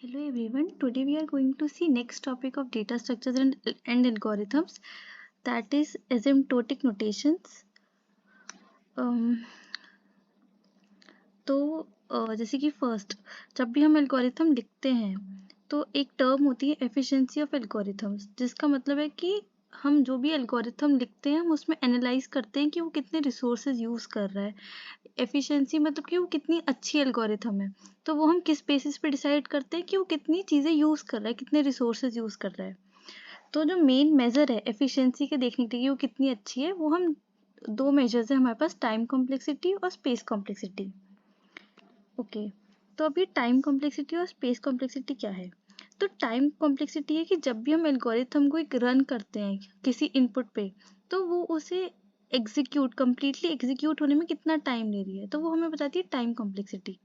Hello everyone. Today we are going to see next topic of data structures and algorithms, that is asymptotic notations. जैसे कि first, जब भी हम algorithm लिखते हैं तो एक टर्म होती है एफिशिएंसी ऑफ एल्गोरिथम्स, जिसका मतलब है कि हम जो भी एल्गोरिथम लिखते हैं हम उसमें एनालाइज करते हैं कि वो कितने रिसोर्सेज यूज़ कर रहा है। एफिशिएंसी मतलब कि वो कितनी अच्छी एल्गोरिथम है, तो वो हम किस बेसिस पे डिसाइड करते हैं कि वो कितनी चीज़ें यूज़ कर रहा है, कितने रिसोर्सेज यूज़ कर रहा है। तो जो मेन मेजर है एफिशिएंसी के देखने के लिए वो कितनी अच्छी है, वो हम दो मेजर्स है हमारे पास, टाइम कॉम्प्लेक्सिटी और स्पेस कॉम्प्लेक्सिटी। ओके, तो अभी टाइम कॉम्प्लेक्सिटी और स्पेस कॉम्प्लेक्सिटी क्या है? तो टाइम कॉम्प्लेक्सिटी है कि जब भी हम एल्गोरिथम को एक रन करते हैं किसी इनपुट पे, तो वो उसे कंप्लीटली एग्जीक्यूट होने में कितना टाइम ले रही है, तो वो हमें बताती है टाइम कॉम्प्लेक्सिटी।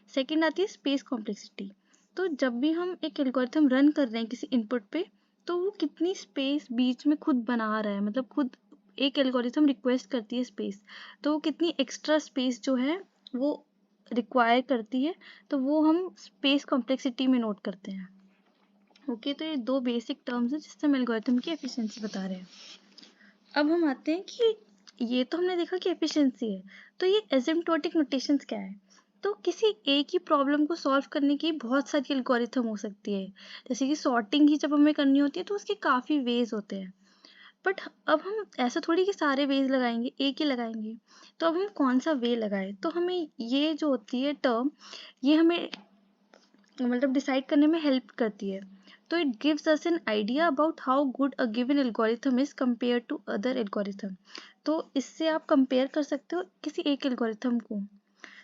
सेकेंड आती है स्पेस कॉम्प्लेक्सिटी। तो जब भी हम एक एल्गोरिथम रन कर रहे हैं किसी इनपुट पे, तो वो कितनी स्पेस बीच में खुद बना रहा है, मतलब खुद एक एल्गोरिथम रिक्वेस्ट करती है स्पेस, तो वो कितनी एक्स्ट्रा स्पेस जो है वो रिक्वायर करती है, तो वो हम स्पेस कॉम्प्लेक्सिटी में नोट करते हैं। ओके, तो ये दो बेसिक टर्म्स हैं जिससे हम एल्गोरिथम की एफिशिएंसी बता रहे हैं। अब हम आते हैं कि ये तो हमने देखा कि एफिशिएंसी है, तो ये एसिम्प्टोटिक नोटेशंस क्या है? तो किसी एक ही प्रॉब्लम को सॉल्व करने की बहुत सारी एल्गोरिथम हो सकती है। जैसे कि सॉर्टिंग ही जब हमें करनी होती है तो उसके काफ़ी वेज होते हैं। बट अब हम ऐसा थोड़ी कि सारे वेज लगाएंगे, एक ही लगाएंगे। तो अब हम कौन सा वे लगाए, तो हमें ये जो होती है टर्म, ये हमें मतलब डिसाइड करने में हेल्प करती है। तो it gives us an idea about how good a given algorithm is compare to other algorithm. तो इससे आप कंपेयर कर सकते हो किसी एक एल्गोरिथम को।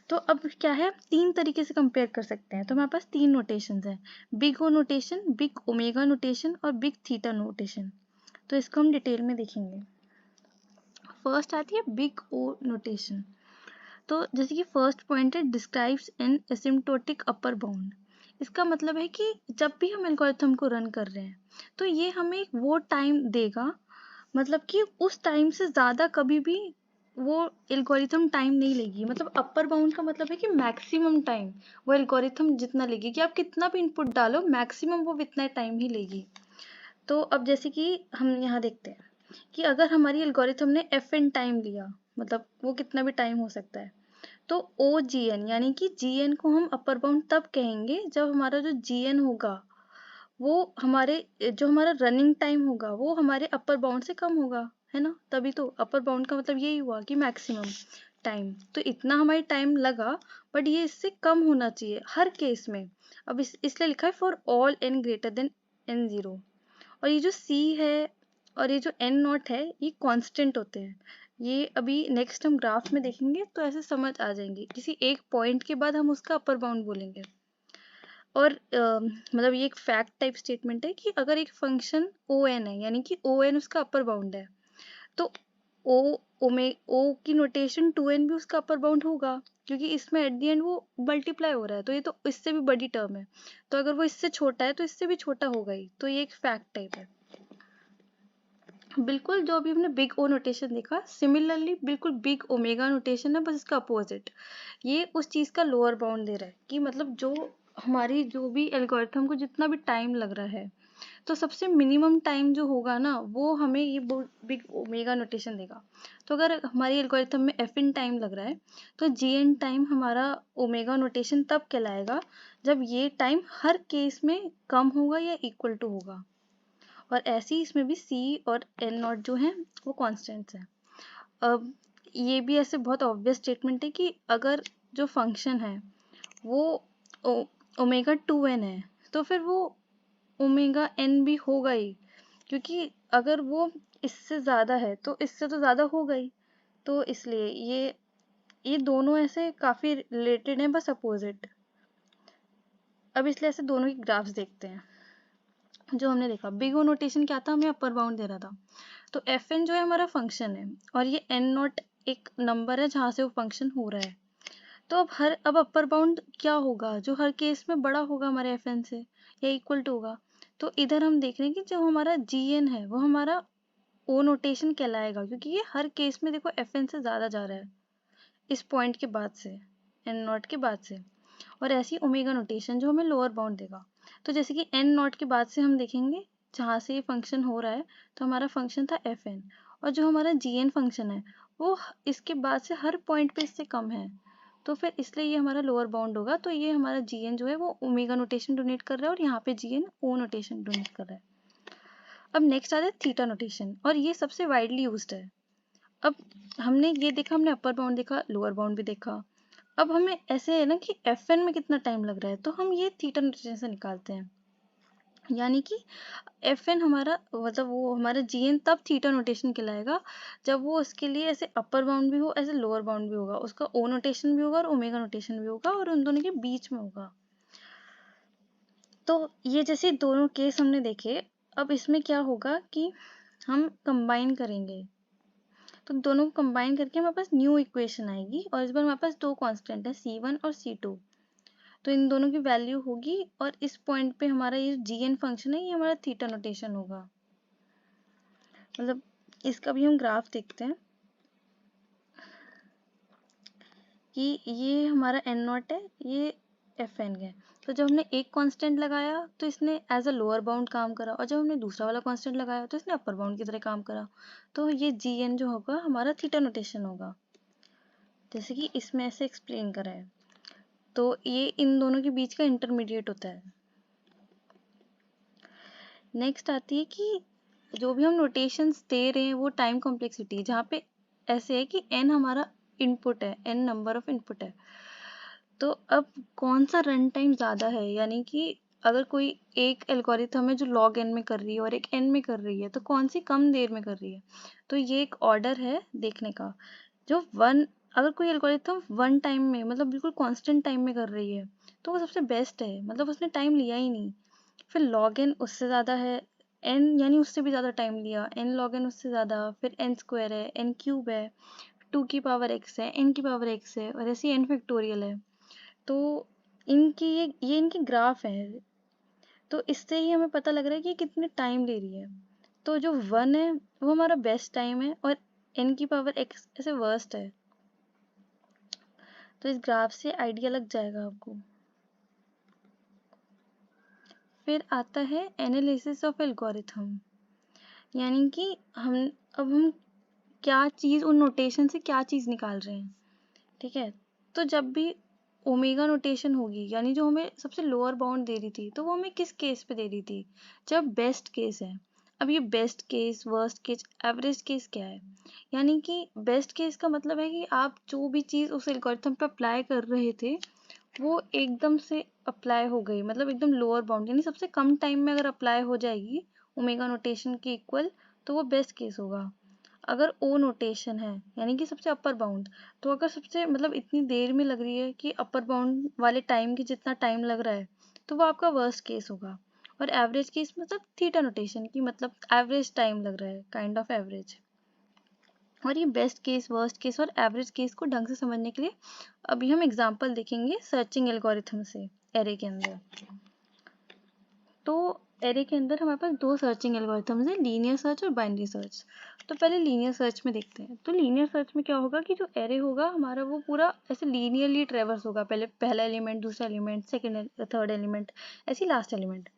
तो अब क्या है, तीन तरीके से कंपेयर कर सकते हैं। तो हमारे पास तीन नोटेशंस हैं, big O notation, big omega notation और बिग थीटा नोटेशन। तो इसको हम डिटेल में देखेंगे। फर्स्ट आती है बिग ओ नोटेशन। तो जैसे कि फर्स्ट पॉइंट है, describes an asymptotic upper bound. इसका मतलब है कि जब भी हम एल्गोरिथम को रन कर रहे हैं तो ये हमें वो टाइम देगा, मतलब कि उस टाइम से ज़्यादा कभी भी वो एल्गोरिथम टाइम नहीं लेगी। मतलब अपर बाउंड का मतलब है कि मैक्सिमम टाइम वो एल्गोरिथम जितना लेगी, कि आप कितना भी इनपुट डालो मैक्सिमम वो इतना टाइम ही लेगी। तो अब जैसे कि हम यहाँ देखते हैं कि अगर हमारी एल्गोरिथम ने एफ एन टाइम लिया, मतलब वो कितना भी टाइम हो सकता है, तो ओ जी एन यानी कि जी एन को हम अपर बाउंड तब कहेंगे जब हमारा जो जी एन होगा वो हमारे जो हमारा रनिंग टाइम होगा वो हमारे अपर बाउंड से कम होगा, है ना? तभी तो अपर बाउंड का मतलब यही हुआ कि मैक्सिमम टाइम। तो इतना हमारी टाइम लगा, बट ये इससे कम होना चाहिए हर केस में। अब इसलिए लिखा है for all n greater than n zero. और ये जो सी है और ये जो एन नॉट है ये कांस्टेंट होते हैं। ये अभी नेक्स्ट हम ग्राफ में देखेंगे तो ऐसे समझ आ जाएंगे, किसी एक पॉइंट के बाद हम उसका अपर बाउंड बोलेंगे। और मतलब ये एक फैक्ट टाइप स्टेटमेंट है कि अगर एक फंक्शन ओ एन है यानी कि ओ एन उसका अपर बाउंड है, तो ओ की नोटेशन टू एन भी उसका अपर बाउंड होगा, क्योंकि इसमें एट दी एंड वो मल्टीप्लाई हो रहा है, तो ये तो इससे भी बड़ी टर्म है। तो अगर वो इससे छोटा है तो इससे भी छोटा होगा ही, तो ये एक फैक्ट टाइप है। बिल्कुल जो अभी हमने बिग ओ नोटेशन देखा, सिमिलरली बिल्कुल बिग ओमेगा नोटेशन है, बस इसका अपोजिट। ये उस चीज़ का लोअर बाउंड दे रहा है कि मतलब जो हमारी जो भी एल्गोरिथम को जितना भी टाइम लग रहा है, तो सबसे मिनिमम टाइम जो होगा ना वो हमें ये बिग ओमेगा नोटेशन देगा। तो अगर हमारी एल्गोरिथम में एफ इन टाइम लग रहा है तो जी एन टाइम हमारा ओमेगा नोटेशन तब कहलाएगा जब ये टाइम हर केस में कम होगा या इक्वल टू होगा। और ऐसे ही इसमें भी सी और एन नॉट जो हैं वो कॉन्स्टेंट्स हैं। अब ये भी ऐसे बहुत ऑब्वियस स्टेटमेंट है कि अगर जो फंक्शन है वो ओमेगा टू एन है, तो फिर वो ओमेगा एन भी होगा ही, क्योंकि अगर वो इससे ज़्यादा है तो इससे तो ज़्यादा होगा ही। तो इसलिए ये दोनों ऐसे काफ़ी रिलेटेड हैं, बस अपोजिट। अब इसलिए ऐसे दोनों की ग्राफ्स देखते हैं। जो हमने देखा बिग ओ नोटेशन क्या था, हमें अपर बाउंड दे रहा था। तो एफ एन जो है हमारा फंक्शन है और ये एन नॉट एक नंबर है जहाँ से वो फंक्शन हो रहा है। तो अब अपर बाउंड क्या होगा, जो हर केस में बड़ा होगा हमारे एफ एन से या इक्वल टू होगा। तो इधर हम देख रहे हैं कि जो हमारा जी एन है वो हमारा ओ नोटेशन कहलाएगा, क्योंकि ये हर केस में देखो एफ एन से ज़्यादा जा रहा है इस पॉइंट के बाद से, एन नॉट के बाद से। और ऐसी ओमेगा नोटेशन जो हमें लोअर बाउंड देगा। तो जैसे कि एन नॉट के बाद से हम देखेंगे जहाँ से ये फंक्शन हो रहा है, तो हमारा फंक्शन था एफ एन, और जो हमारा जी एन फंक्शन है वो इसके बाद से हर पॉइंट पे इससे कम है, तो फिर इसलिए ये हमारा लोअर बाउंड होगा। तो ये हमारा जी एन जो है वो ओमेगा नोटेशन डोनेट कर रहा है और यहाँ पे G N O notation donate कर रहा है। अब नेक्स्ट आता है थीटा नोटेशन, और ये सबसे वाइडली यूज्ड है। अब हमने ये देखा, हमने अपर बाउंड देखा, लोअर बाउंड भी देखा। अब हमें ऐसे है ना कि एफ एन में कितना टाइम लग रहा है, तो हम ये थीटा नोटेशन से निकालते हैं। यानी कि एफ एन हमारा मतलब वो हमारा जी एन तब थीटा नोटेशन कहलाएगा जब वो उसके लिए ऐसे अपर बाउंड भी हो, ऐसे लोअर बाउंड भी होगा, उसका ओ नोटेशन भी होगा और ओमेगा नोटेशन भी होगा, और उन दोनों के बीच में होगा। तो ये जैसे दोनों केस हमने देखे, अब इसमें क्या होगा कि हम कंबाइन करेंगे, तो दोनों को कंबाइन करके हमारे पास न्यू इक्वेशन आएगी, और इस बार हमारे पास दो कांस्टेंट है C1 और C2। तो इन दोनों की वैल्यू होगी, और इस पॉइंट पे हमारा ये जी एन फंक्शन है, ये हमारा थीटा नोटेशन होगा। मतलब इसका भी हम ग्राफ देखते हैं कि ये हमारा एन नॉट है, ये एफ एन है। तो जब हमने एक कांस्टेंट लगाया तो इसने एज अ लोअर बाउंड काम करा, और जब हमने दूसरा वाला कांस्टेंट लगाया तो इसने अपर बाउंड की तरह काम करा। तो ये जी एन जो होगा हमारा थीटा नोटेशन होगा, जैसे कि इसमें ऐसे एक्सप्लेन करा है। तो ये इन दोनों के बीच का इंटरमीडिएट होता है। नेक्स्ट आती है कि जो भी हम नोटेशंस दे रहे हैं वो टाइम कॉम्प्लेक्सिटी, जहाँ पे ऐसे है कि n हमारा इनपुट है, n नंबर ऑफ इनपुट है। तो अब कौन सा रन टाइम ज़्यादा है, यानी कि अगर कोई एक एल्गोरिथम है जो log n में कर रही है और एक n में कर रही है, तो कौन सी कम देर में कर रही है। तो ये एक ऑर्डर है देखने का। जो अगर कोई एल्गोरिथम वन टाइम में मतलब बिल्कुल कांस्टेंट टाइम में कर रही है तो वो सबसे बेस्ट है, मतलब उसने टाइम लिया ही नहीं। फिर log n उससे ज़्यादा है, n यानी उससे भी ज़्यादा टाइम लिया, n log n उससे ज़्यादा, फिर n स्क्वायर है, n क्यूब है, 2 की पावर x है, n की पावर x है, और ऐसे n फैक्टोरियल है। तो इनकी ये इनकी ग्राफ है, तो इससे ही हमें पता लग रहा है कि कितने टाइम ले रही है। तो जो 1 है वो हमारा बेस्ट टाइम है, और n की पावर x ऐसे वर्स्ट है। तो इस ग्राफ से आइडिया लग जाएगा आपको। फिर आता है एनालिसिस ऑफ एल्गोरिथम, यानी कि हम क्या चीज़ उन नोटेशन से क्या चीज़ निकाल रहे हैं। ठीक है, तो जब भी ओमेगा नोटेशन होगी, यानी जो हमें सबसे लोअर बाउंड दे रही थी, तो वो हमें किस केस पे दे रही थी, जब बेस्ट केस है। अब ये best case, worst case, average case क्या है, यानी कि बेस्ट केस का मतलब है कि आप जो भी चीज़ उस एल्गोरिथम पे अप्लाई कर रहे थे वो एकदम से अप्लाई हो गई, मतलब एकदम लोअर बाउंड, यानी सबसे कम टाइम में अगर अप्लाई हो जाएगी ओमेगा नोटेशन के इक्वल, तो वो बेस्ट केस होगा। अगर ओ नोटेशन है यानी कि सबसे अपर बाउंड, तो अगर सबसे मतलब इतनी देर में लग रही है कि अपर बाउंड वाले टाइम की जितना टाइम लग रहा है, तो वो आपका वर्स्ट केस होगा। और एवरेज केस मतलब थीटा नोटेशन की मतलब एवरेज टाइम लग रहा है, काइंड ऑफ एवरेज। और ये बेस्ट केस, वर्स्ट केस और एवरेज केस को ढंग से समझने के लिए अभी हम एग्जांपल देखेंगे सर्चिंग एल्गोरिथम से एरे के अंदर। तो एरे के अंदर हमारे पास दो सर्चिंग एल्गोरिथम्स हैं, लीनियर सर्च और बाइनरी सर्च। तो पहले लीनियर सर्च में देखते हैं। तो लीनियर सर्च में क्या होगा कि जो एरे होगा हमारा वो पूरा ऐसे लीनियरली ट्रेवर्स होगा, पहले पहला एलिमेंट, दूसरा एलिमेंट, सेकंड थर्ड एलिमेंट, ऐसी लास्ट एलिमेंट।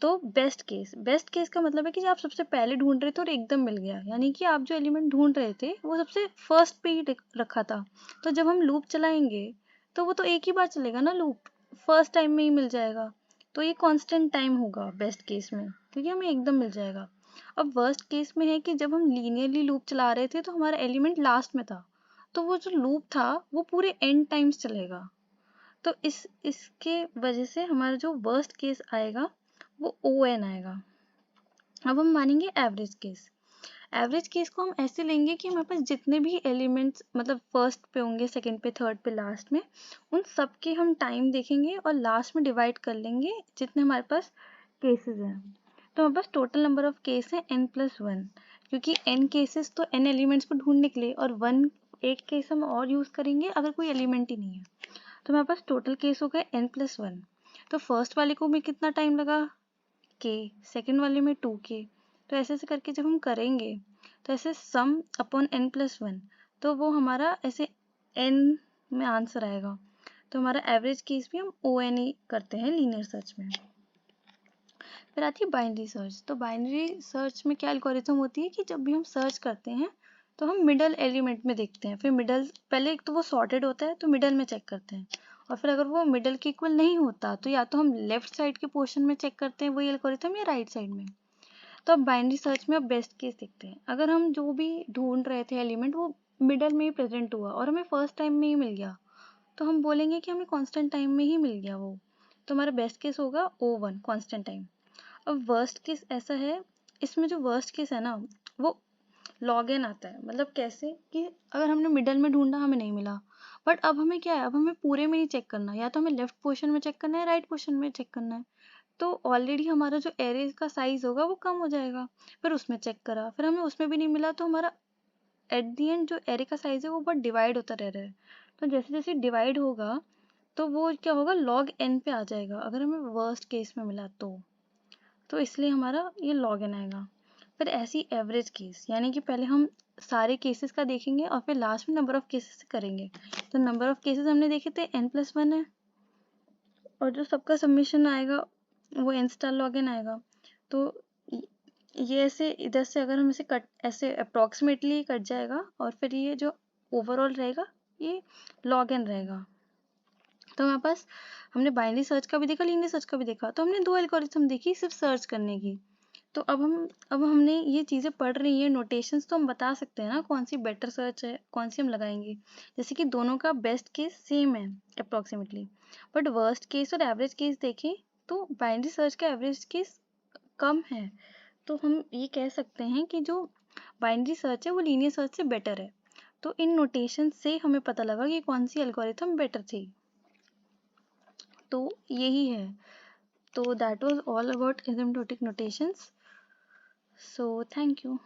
तो बेस्ट केस का मतलब है कि जब आप सबसे पहले ढूंढ रहे थे और एकदम मिल गया, यानी कि आप जो एलिमेंट ढूंढ रहे थे वो सबसे फर्स्ट पे ही रखा था। तो जब हम लूप चलाएंगे तो वो तो एक ही बार चलेगा ना लूप, फर्स्ट टाइम में ही मिल जाएगा। तो ये कांस्टेंट टाइम होगा बेस्ट केस में, क्योंकि हमें एकदम मिल जाएगा। अब वर्स्ट केस में है कि जब हम लीनियरली लूप चला रहे थे तो हमारा एलिमेंट लास्ट में था, तो वो जो लूप था वो पूरे एंड टाइम्स चलेगा। तो इसके वजह से हमारा जो वर्स्ट केस आएगा वो ओ एन आएगा। अब हम मानेंगे एवरेज केस। एवरेज केस को हम ऐसे लेंगे कि हमारे पास जितने भी एलिमेंट्स मतलब फर्स्ट पे होंगे, सेकंड पे, थर्ड पे, लास्ट में, उन सब के हम टाइम देखेंगे और लास्ट में डिवाइड कर लेंगे जितने हमारे पास केसेस हैं। तो हमारे पास टोटल नंबर ऑफ केस है n+1, क्योंकि n केसेस तो n एलिमेंट्स को ढूंढने के लिए, और एक केस हम और यूज करेंगे अगर कोई एलिमेंट ही नहीं है। तो हमारे पास टोटल केस हो गए n+1। तो फर्स्ट वाले को भी कितना टाइम लगा k, सेकेंड वाले में 2k। तो ऐसे ऐसे करके जब हम करेंगे तो ऐसे सम अपॉन n+1, तो वो हमारा ऐसे n में आंसर आएगा। तो हमारा एवरेज केस भी हम ओ एन ही करते हैं लीनियर सर्च में। फिर आती है बाइनरी सर्च। तो बाइनरी सर्च में क्या एल्गोरिथम होती है कि जब भी हम सर्च करते हैं तो हम मिडल एलिमेंट में देखते हैं, फिर मिडल पहले एक तो वो सॉर्टेड होता है तो मिडल में चेक करते हैं, और फिर अगर वो मिडल के इक्वल नहीं होता तो या तो हम लेफ्ट साइड के पोर्शन में चेक करते हैं वही एल्गोरिथम, या राइट साइड में। तो अब बाइनरी सर्च में अब बेस्ट केस देखते हैं। अगर हम जो भी ढूंढ रहे थे एलिमेंट वो मिडल में ही प्रेजेंट हुआ और हमें फर्स्ट टाइम में ही मिल गया, तो हम बोलेंगे कि हमें कांस्टेंट टाइम में ही मिल गया वो, तो हमारा बेस्ट केस होगा O1 कांस्टेंट टाइम। अब वर्स्ट केस ऐसा है, इसमें जो वर्स्ट केस है ना वो लॉग एन आता है। मतलब कैसे कि अगर हमने मिडल में ढूंढा हमें नहीं मिला, बट अब हमें क्या है, अब हमें पूरे में नहीं चेक करना, या तो हमें लेफ्ट पोर्शन में चेक करना है, राइट पोर्शन में चेक करना है। तो ऑलरेडी हमारा जो एरे का साइज होगा वो कम हो जाएगा। फिर उसमें चेक करा, फिर हमें उसमें भी नहीं मिला, तो हमारा एट दी एंड जो एरे का साइज है वो बहुत डिवाइड होता रह रहा है। तो जैसे जैसे डिवाइड होगा तो वो क्या होगा, लॉग एन पे आ जाएगा अगर हमें वर्स्ट केस में मिला तो इसलिए हमारा ये लॉग एन आएगा। फिर ऐसी एवरेज केस, यानी कि पहले हम सारे केसेस का देखेंगे और फिर लास्ट में नंबर ऑफ केसेस करेंगे। तो नंबर ऑफ केसेस हमने देखे थे n+1 है, और जो सबका सबमिशन आएगा वो n स्टार लॉग एन आएगा। तो ये ऐसे इधर से अगर हम इसे कट ऐसे अप्रोक्सीमेटली कट जाएगा, और फिर ये जो ओवरऑल रहेगा ये लॉग एन रहेगा। तो हमारे पास हमने बाइनरी सर्च का भी देखा, लीनियर सर्च का भी देखा, तो हमने दो एल्गोरिथम देखी सिर्फ सर्च करने की। तो अब हमने ये चीज़ें पढ़ रही हैं नोटेशंस, तो हम बता सकते हैं ना कौन सी बेटर सर्च है, कौन सी हम लगाएंगे। जैसे कि दोनों का बेस्ट केस सेम है अप्रोक्सीमेटली, बट वर्स्ट केस और एवरेज केस देखें तो बाइनरी सर्च का एवरेज केस कम है। तो हम ये कह सकते हैं कि जो बाइनरी सर्च है वो लीनियर सर्च से बेटर है। तो इन नोटेशन से हमें पता लगा कि कौन सी एल्गोरिथम बेटर थी। तो यही है। तो that was all about asymptotic notations. So thank you.